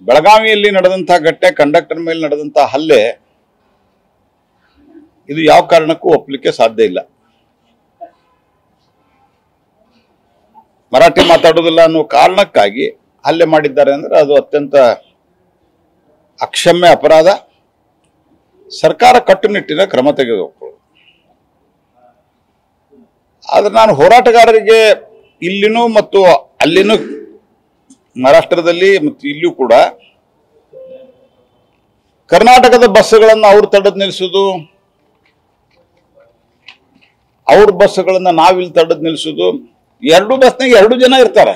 ಬೆಳಗಾವಿಯಲ್ಲಿ ನಡೆದಂತಹ ಘಟನೆ, ಕಂಡಕ್ಟರ್ ಮೇಲೆ ನಡೆದಂತಹ ಹಲ್ಲೆ, ಇದು ಯಾವ ಕಾರಣಕ್ಕೂ ಒಪ್ಪಲಿಕ್ಕೆ ಸಾಧ್ಯ ಇಲ್ಲ. ಮರಾಠಿ ಮಾತಾಡೋದಿಲ್ಲ ಅನ್ನೋ ಕಾರಣಕ್ಕಾಗಿ ಹಲ್ಲೆ ಮಾಡಿದ್ದಾರೆ ಅಂದ್ರೆ ಅದು ಅತ್ಯಂತ ಅಕ್ಷಮ್ಯ ಅಪರಾಧ. ಸರ್ಕಾರ ಕಟ್ಟುನಿಟ್ಟಿನ ಕ್ರಮ ತೆಗೆದುಕೊಳ್ಳುವುದು. ಆದ್ರೆ ನಾನು ಹೋರಾಟಗಾರರಿಗೆ ಇಲ್ಲಿನೂ ಮತ್ತು ಅಲ್ಲಿನೂ, ಮಹಾರಾಷ್ಟ್ರದಲ್ಲಿ ಮತ್ತು ಇಲ್ಲಿಯೂ ಕೂಡ ಕರ್ನಾಟಕದ ಬಸ್ಸುಗಳನ್ನು ಅವ್ರು ತಡೆದು ನಿಲ್ಲಿಸೋದು, ಅವ್ರ ಬಸ್ಸುಗಳನ್ನ ನಾವಿಲ್ಲಿ ತಡೆದು ನಿಲ್ಲಿಸೋದು. ಎರಡು ಬಸ್ನಾಗ ಎರಡು ಜನ ಇರ್ತಾರೆ.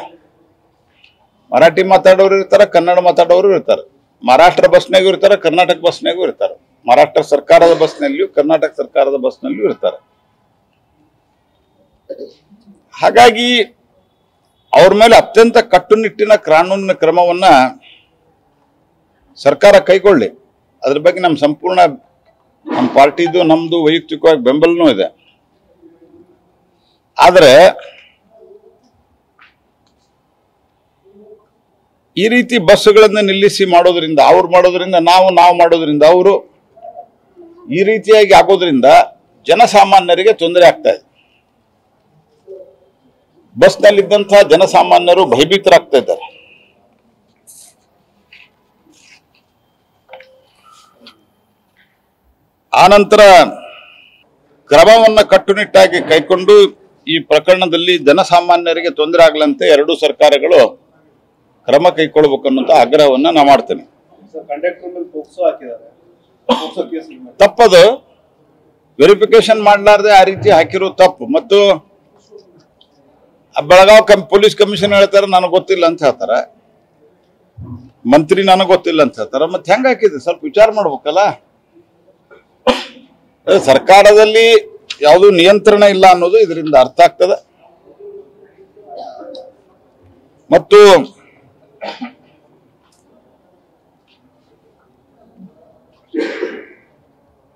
ಮರಾಠಿ ಮಾತಾಡೋರು ಇರ್ತಾರೆ, ಕನ್ನಡ ಮಾತಾಡೋರು ಇರ್ತಾರೆ. ಮಹಾರಾಷ್ಟ್ರ ಬಸ್ನಾಗೂ ಇರ್ತಾರೆ, ಕರ್ನಾಟಕ ಬಸ್ನಾಗೂ ಇರ್ತಾರೆ. ಮಹಾರಾಷ್ಟ್ರ ಸರ್ಕಾರದ ಬಸ್ನಲ್ಲಿಯೂ ಕರ್ನಾಟಕ ಸರ್ಕಾರದ ಬಸ್ನಲ್ಲಿಯೂ ಇರ್ತಾರೆ. ಹಾಗಾಗಿ ಅವ್ರ ಮೇಲೆ ಅತ್ಯಂತ ಕಟ್ಟುನಿಟ್ಟಿನ ಕಾನೂನಿನ ಕ್ರಮವನ್ನ ಸರ್ಕಾರ ಕೈಗೊಳ್ಳಿ. ಅದ್ರ ಬಗ್ಗೆ ನಮ್ಮ ಸಂಪೂರ್ಣ, ನಮ್ಮ ಪಾರ್ಟಿದು ನಮ್ದು ವೈಯಕ್ತಿಕವಾಗಿ ಬೆಂಬಲನೂ ಇದೆ. ಆದರೆ ಈ ರೀತಿ ಬಸ್ಸುಗಳನ್ನ ನಿಲ್ಲಿಸಿ ಮಾಡೋದ್ರಿಂದ, ಅವ್ರು ಮಾಡೋದ್ರಿಂದ, ನಾವು ಮಾಡೋದ್ರಿಂದ, ಅವರು ಈ ರೀತಿಯಾಗಿ ಆಗೋದ್ರಿಂದ ಜನಸಾಮಾನ್ಯರಿಗೆ ತೊಂದರೆ ಆಗ್ತಾ ಇದೆ. ಬಸ್ನಲ್ಲಿದ್ದಂತಹ ಜನಸಾಮಾನ್ಯರು ಭಯಭೀತರಾಗ್ತಾ ಇದ್ದಾರೆ. ಆನಂತರ ಕ್ರಮವನ್ನು ಕಟ್ಟುನಿಟ್ಟಾಗಿ ಕೈಕೊಂಡು ಈ ಪ್ರಕರಣದಲ್ಲಿ ಜನಸಾಮಾನ್ಯರಿಗೆ ತೊಂದರೆ ಆಗಲಂತೆ ಎರಡೂ ಸರ್ಕಾರಗಳು ಕ್ರಮ ಕೈಗೊಳ್ಳಬೇಕು ಅನ್ನೋ ಆಗ್ರಹವನ್ನ ನಾ ಮಾಡ್ತೇನೆ. ತಪ್ಪದು, ವೆರಿಫಿಕೇಶನ್ ಮಾಡಲಾರ್ದೆ ಆ ರೀತಿ ಹಾಕಿರೋ ತಪ್ಪು. ಮತ್ತು ಬೆಳಗಾವಿ ಪೊಲೀಸ್ ಕಮಿಷನ್ ಹೇಳ್ತಾರೆ ನನಗೆ ಗೊತ್ತಿಲ್ಲ ಅಂತ ಹೇಳ್ತಾರೆ, ಮಂತ್ರಿ ನನಗೆ ಗೊತ್ತಿಲ್ಲ ಅಂತ ಹೇಳ್ತಾರೆ. ಮತ್ತೆ ಹೆಂಗ ಹಾಕಿದೆ? ಸ್ವಲ್ಪ ವಿಚಾರ ಮಾಡ್ಬೇಕಲ್ಲ. ಸರ್ಕಾರದಲ್ಲಿ ಯಾವುದು ನಿಯಂತ್ರಣ ಇಲ್ಲ ಅನ್ನೋದು ಇದರಿಂದ ಅರ್ಥ ಆಗ್ತದೆ. ಮತ್ತು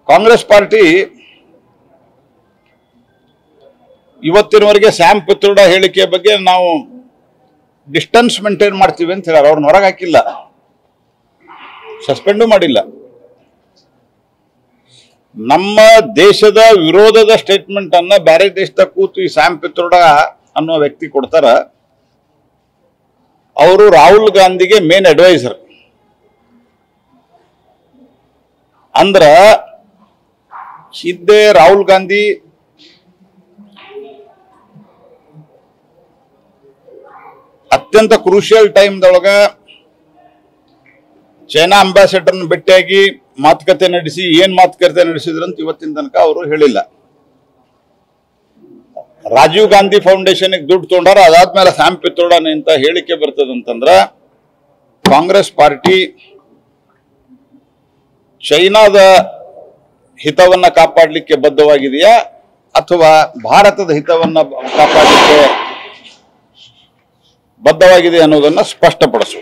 ಕಾಂಗ್ರೆಸ್ ಪಾರ್ಟಿ ಇವತ್ತಿನವರೆಗೆ ಸ್ಯಾಮ್ ಪಿತ್ರೋಡ ಹೇಳಿಕೆ ಬಗ್ಗೆ ನಾವು ಡಿಸ್ಟೆನ್ಸ್ ಮೇಂಟೈನ್ ಮಾಡ್ತೀವಿ ಅಂತ ಹೇಳಾರ. ಅವ್ರನ್ನ ಹೊರಗೆ ಹಾಕಿಲ್ಲ, ಸಸ್ಪೆಂಡು ಮಾಡಿಲ್ಲ. ನಮ್ಮ ದೇಶದ ವಿರೋಧದ ಸ್ಟೇಟ್ಮೆಂಟ್ ಅನ್ನ ಬೇರೆ ದೇಶದ ಕೂತು ಈ ಸ್ಯಾಮ್ ಪಿತ್ರೋಡ ಅನ್ನೋ ವ್ಯಕ್ತಿ ಕೊಡ್ತಾರ. ಅವರು ರಾಹುಲ್ ಗಾಂಧಿಗೆ ಮೇನ್ ಅಡ್ವೈಸರ್. ಅಂದ್ರ ಇದ್ದೇ ರಾಹುಲ್ ಗಾಂಧಿ ಅತ್ಯಂತ ಕ್ರೂಷಿಯಲ್ ಟೈಮ್ದೊಳಗ ಚೈನಾ ಅಂಬಾಸಿಡರ್ನ ಭೇಟಿಯಾಗಿ ಮಾತುಕತೆ ನಡೆಸಿ, ಏನ್ ಮಾತುಕತೆ ನಡೆಸಿದ್ರಂತ ಇವತ್ತಿನ ತನಕ ಅವರು ಹೇಳಿಲ್ಲ. ರಾಜೀವ್ ಗಾಂಧಿ ಫೌಂಡೇಶನ್ ದುಡ್ಡು ತೊಗೊಂಡಾರ, ಅದಾದ್ಮೇಲೆ ಸ್ಯಾಮ್ ಪಿತ್ರೋಡಾನೆ ಅಂತ ಹೇಳಿಕೆ ಬರ್ತದಂತಂದ್ರ ಕಾಂಗ್ರೆಸ್ ಪಾರ್ಟಿ ಚೈನಾದ ಹಿತವನ್ನ ಕಾಪಾಡಲಿಕ್ಕೆ ಬದ್ಧವಾಗಿದೆಯಾ ಅಥವಾ ಭಾರತದ ಹಿತವನ್ನ ಕಾಪಾಡಲಿಕ್ಕೆ ಬದ್ಧವಾಗಿದೆ ಅನ್ನೋದನ್ನ ಸ್ಪಷ್ಟಪಡಿಸು.